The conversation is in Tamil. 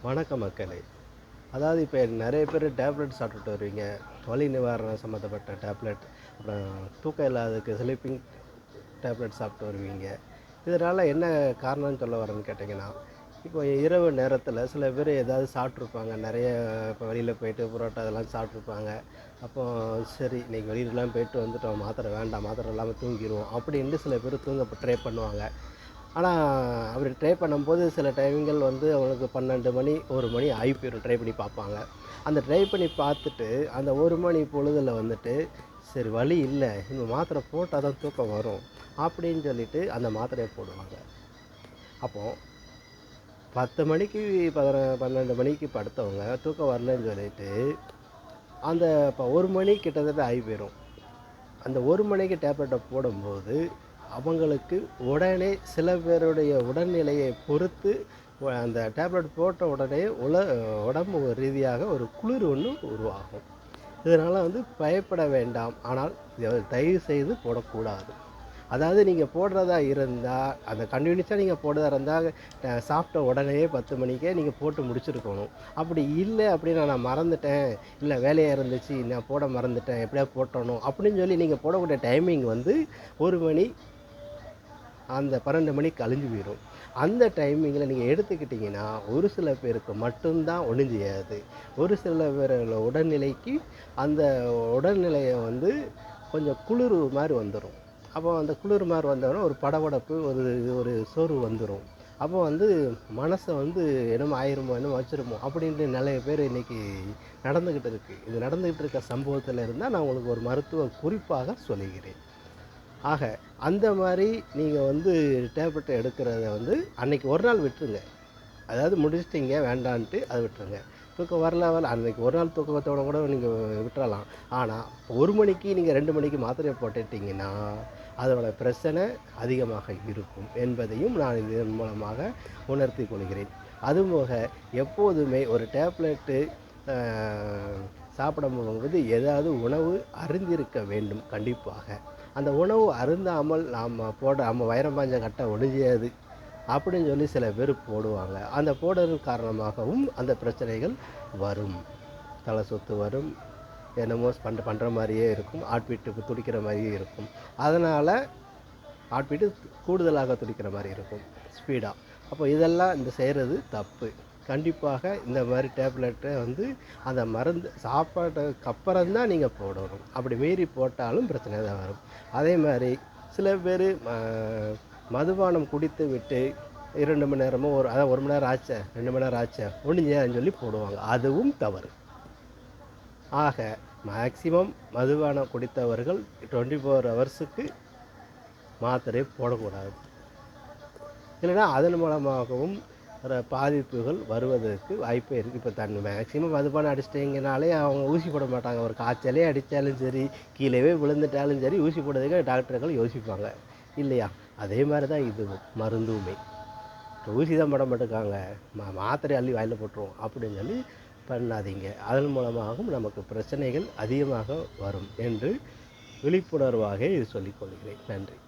வணக்கம் மக்களே. அதாவது இப்போ நிறைய பேர் டேப்லெட் சாப்பிட்டுட்டு வருவீங்க. வலி நிவாரணம் சம்மந்தப்பட்ட டேப்லெட், அப்புறம் தூக்கம் இல்லாததுக்கு ஸ்லீப்பிங் டேப்லெட் சாப்பிட்டு வருவீங்க. இதனால் என்ன காரணம்னு சொல்ல வரேன்னு கேட்டிங்கன்னா, இப்போ இரவு நேரத்தில் சில பேர் ஏதாவது சாப்பிட்ருப்பாங்க. நிறைய இப்போ வெளியில் போயிட்டு புரோட்டா இதெல்லாம் சாப்பிட்ருப்பாங்க. அப்போது சரி இன்றைக்கி வெளியிலலாம் போயிட்டு வந்துட்டோம், மாத்திரை வேண்டாம், மாத்திரை இல்லாமல் தூங்கிடுவோம் அப்படின்ட்டு சில பேர் தூங்க ட்ரை பண்ணுவாங்க. ஆனால் அப்படி ட்ரை பண்ணும்போது சில டைம்கள் வந்து அவங்களுக்கு 12 மணி 1 மணி ஆகி போயிடும். ட்ரை பண்ணி பார்ப்பாங்க. அந்த ட்ரை பண்ணி பார்த்துட்டு அந்த 1 மணி பொழுதில் வந்துட்டு சரி வழி இல்லை, இந்த மாத்திரை போட்டால் தான் தூக்கம் வரும் அப்படின்னு சொல்லிட்டு அந்த மாத்திரையை போடுவாங்க. அப்போது 10 மணிக்கு 12 மணிக்கு படுத்தவங்க தூக்கம் வரலன்னு சொல்லிட்டு அந்த இப்போ 1 மணி கிட்டத்தட்ட ஆகி போயிடும். அந்த 1 மணிக்கு டேப்லெட்டை போடும்போது அவங்களுக்கு உடனே சில பேருடைய உடல்நிலையை பொறுத்து அந்த டேப்லெட் போட்ட உடனே உடம்பு ரீதியாக ஒரு குளிர் ஒன்று உருவாகும். இதனால் வந்து பயப்பட வேண்டாம். ஆனால் தயவு செய்து போடக்கூடாது. அதாவது நீங்கள் போடுறதா இருந்தால் அந்த கண்டினியூஸாக நீங்கள் போடுறதா இருந்தால் சாப்பிட்ட உடனே 10 மணிக்கே நீங்கள் போட்டு முடிச்சிருக்கணும். அப்படி இல்லை அப்படின்னா நான் மறந்துட்டேன், இல்லை வேலையாக இருந்துச்சு, நான் போட மறந்துட்டேன், எப்படியா போட்டணும் அப்படின்னு சொல்லி நீங்கள் போடக்கூடிய டைமிங் வந்து 1 மணி அந்த 12 மணிக்கு கழிஞ்சு போயிடும். அந்த டைமிங்கில் நீங்கள் எடுத்துக்கிட்டிங்கன்னா ஒரு சில பேருக்கு மட்டும்தான் ஒன்றும் செய்யாது. ஒரு சில பேரோட உடல்நிலைக்கு அந்த உடல்நிலையை வந்து கொஞ்சம் குளிர் மாதிரி வந்துடும். அப்போ அந்த குளிர் மாதிரி வந்தோடனே ஒரு படபடப்பு, ஒரு சோர்வு வந்துடும். அப்போ வந்து மனசை வந்து என்னமோ ஆயிருமோ, என்னமோ வச்சிருமோ அப்படின்ட்டு நிறைய பேர் இன்றைக்கி நடந்துக்கிட்டு இருக்குது. இது நடந்துக்கிட்டு இருக்க சம்பவத்தில் இருந்தால் நான் உங்களுக்கு ஒரு மருத்துவ குறிப்பாக சொல்லுகிறேன். ஆக அந்த மாதிரி நீங்கள் வந்து டேப்லெட் எடுக்கிறத வந்து அன்றைக்கி ஒரு நாள் விட்டுருங்க. அதாவது முடிச்சிட்டிங்க வேண்டான்ட்டு அதை விட்டுருங்க. தூக்கம் வரல அன்றைக்கி ஒரு நாள் தூக்கத்தோடு கூட நீங்கள் விட்டுறலாம். ஆனால் 1 மணிக்கு நீங்கள் 2 மணிக்கு மாத்திரையை போட்டுட்டிங்கன்னா அதோட பிரச்சனை அதிகமாக இருக்கும் என்பதையும் நான் இதன் மூலமாக உணர்த்தி கொள்கிறேன். அதுபோக எப்போதுமே ஒரு டேப்லெட்டு சாப்பிடும்போது ஏதாவது உணவு அருந்திருக்க வேண்டும் கண்டிப்பாக. அந்த உணவு அருந்தாமல் நம்ம வைரம் பாஞ்ச கட்டை ஒழிஞ்சியாது அப்படின்னு சொல்லி சில பேர் போடுவாங்க. அந்த போடுறது காரணமாகவும் அந்த பிரச்சனைகள் வரும். தலை சுற்று வரும், என்னமோ பண்ணுற மாதிரியே இருக்கும், ஹார்ட்பீட்டுக்கு துடிக்கிற மாதிரியே இருக்கும். அதனால் ஹார்ட்பீட்டு கூடுதலாக துடிக்கிற மாதிரி இருக்கும் ஸ்பீடாக. அப்போ இதெல்லாம் இந்த செய்கிறது தப்பு. கண்டிப்பாக இந்த மாதிரி டேப்லெட்டை வந்து அந்த மருந்து சாப்பாட்டுக்கு அப்புறம்தான் நீங்கள் போடணும். அப்படி மீறி போட்டாலும் பிரச்சனை தான் வரும். அதே மாதிரி சில பேர் மதுபானம் குடித்து விட்டு 2 மணி நேரமோ அதாவது 1 மணி நேரம் ஆச்சா 2 மணி நேரம் ஆச்சா ஒன்றும் சொல்லி போடுவாங்க. அதுவும் தவறு. ஆக மேக்சிமம் மதுபானம் குடித்தவர்கள் 24 ஹவர்ஸுக்கு மாத்திரை போடக்கூடாது. இல்லைன்னா அதன் மூலமாகவும் பாதிப்புகள் வருவதற்கு வாய்ப்பே இருக்குது. இப்போ மேக்சிமம் மதுபானம் அடிச்சிட்டிங்கனாலே அவங்க ஊசி போட மாட்டாங்க. ஒரு காய்ச்சலே அடித்தாலும் சரி, கீழே விழுந்துட்டாலும் சரி, ஊசி போடுறதுக்கு டாக்டர்கள் யோசிப்பாங்க இல்லையா? அதே மாதிரி தான் இதுவும் மருந்துமே. ஊசி தான் போட மாட்டேங்காங்க, மாத்திரை அள்ளி வாயில் போட்டுருவோம் அப்படின்னு சொல்லி பண்ணாதீங்க. அதன் மூலமாகவும் நமக்கு பிரச்சனைகள் அதிகமாக வரும் என்று விழிப்புணர்வாக இது சொல்லிக்கொள்கிறேன். நன்றி.